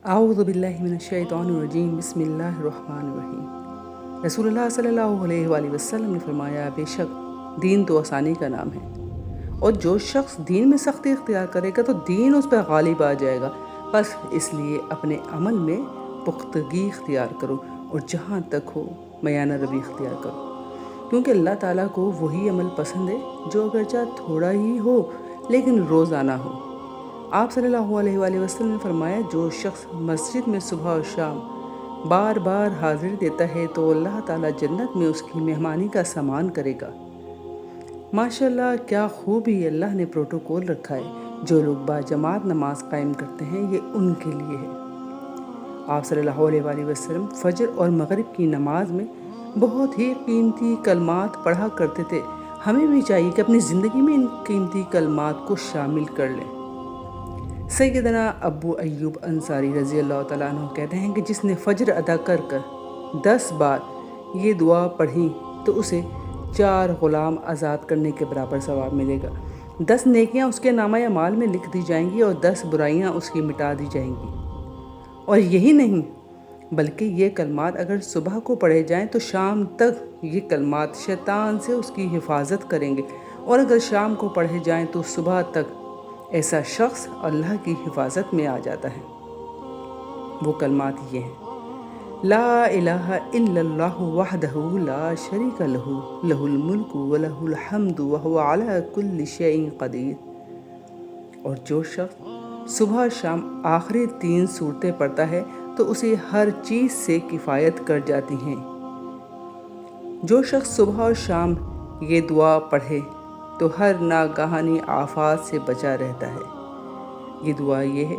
اعوذ باللہ من الشیطان الرجیم، بسم اللہ الرحمن الرحیم۔ رسول اللہ صلی اللہ علیہ وآلہ وسلم نے فرمایا، بے شک دین تو آسانی کا نام ہے، اور جو شخص دین میں سختی اختیار کرے گا تو دین اس پر غالب آ جائے گا۔ بس اس لیے اپنے عمل میں پختگی اختیار کرو، اور جہاں تک ہو میانہ روی اختیار کرو، کیونکہ اللہ تعالیٰ کو وہی عمل پسند ہے جو اگرچہ تھوڑا ہی ہو لیکن روزانہ ہو۔ آپ صلی اللہ علیہ وآلہ وسلم نے فرمایا، جو شخص مسجد میں صبح اور شام بار بار حاضر دیتا ہے تو اللہ تعالیٰ جنت میں اس کی مہمانی کا سامان کرے گا۔ ماشاءاللہ، کیا خوب ہی اللہ نے پروٹوکول رکھا ہے۔ جو لوگ باجماعت نماز قائم کرتے ہیں یہ ان کے لیے ہے۔ آپ صلی اللہ علیہ وآلہ وسلم فجر اور مغرب کی نماز میں بہت ہی قیمتی کلمات پڑھا کرتے تھے۔ ہمیں بھی چاہیے کہ اپنی زندگی میں ان قیمتی کلمات کو شامل کر لیں۔ سیدنا ابو ایوب انصاری رضی اللہ تعالیٰ عنہ کہتے ہیں کہ جس نے فجر ادا کر 10 بار یہ دعا پڑھی تو اسے 4 غلام آزاد کرنے کے برابر ثواب ملے گا۔ 10 نیکیاں اس کے نامہ اعمال میں لکھ دی جائیں گی اور 10 برائیاں اس کی مٹا دی جائیں گی۔ اور یہی نہیں بلکہ یہ کلمات اگر صبح کو پڑھے جائیں تو شام تک یہ کلمات شیطان سے اس کی حفاظت کریں گے، اور اگر شام کو پڑھے جائیں تو صبح تک ایسا شخص اللہ کی حفاظت میں آ جاتا ہے۔ وہ کلمات یہ ہیں: لا الہ الا اللہ وحدہ لا شریک لہ، لہ الملک ولہ الحمد وہو علی کل شیء قدیر۔ اور جو شخص صبح اور شام آخری 3 سورتیں پڑھتا ہے تو اسے ہر چیز سے کفایت کر جاتی ہیں۔ جو شخص صبح اور شام یہ دعا پڑھے تو ہر ناگہانی آفات سے بچا رہتا ہے۔ یہ دعا یہ ہے: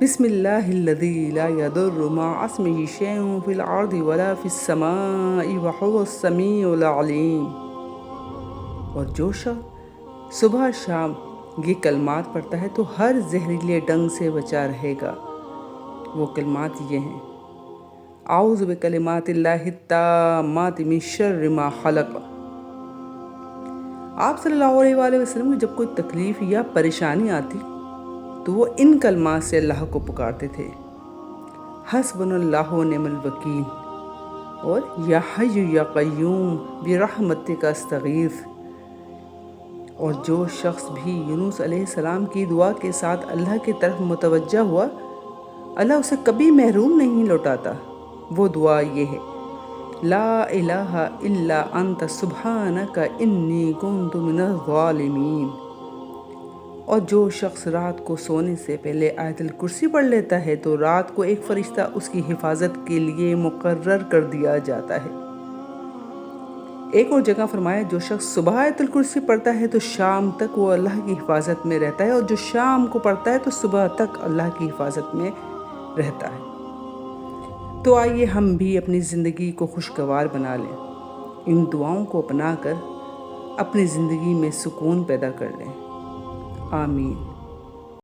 بسم اللہ الذی لا یضر مع اسمہ شیء فی الارض ولا فی السماء وہو السمیع العلیم۔ اور جو شخص صبح اور شام یہ کلمات پڑھتا ہے تو ہر زہریلے ڈنگ سے بچا رہے گا۔ وہ کلمات یہ ہیں: اعوذ بکلمات اللہ التامات من شر ما خلق۔ آپ صلی اللہ علیہ وآلہ وسلم کو جب کوئی تکلیف یا پریشانی آتی تو وہ ان کلمات سے اللہ کو پکارتے تھے: حسبنا اللہ ونعم الوکیل، اور یا حی یا قیوم برحمتک استغیث۔ اور جو شخص بھی یونس علیہ السلام کی دعا کے ساتھ اللہ کی طرف متوجہ ہوا، اللہ اسے کبھی محروم نہیں لوٹاتا۔ وہ دعا یہ ہے: لا الہ الا انت سبحانک انی کنت من الظالمین۔ اور جو شخص رات کو سونے سے پہلے آیت الکرسی پڑھ لیتا ہے تو رات کو ایک فرشتہ اس کی حفاظت کے لیے مقرر کر دیا جاتا ہے۔ ایک اور جگہ فرمایا، جو شخص صبح آیت الکرسی پڑھتا ہے تو شام تک وہ اللہ کی حفاظت میں رہتا ہے، اور جو شام کو پڑھتا ہے تو صبح تک اللہ کی حفاظت میں رہتا ہے۔ تو آئیے ہم بھی اپنی زندگی کو خوشگوار بنا لیں، ان دعاؤں کو اپنا کر اپنی زندگی میں سکون پیدا کر لیں۔ آمین۔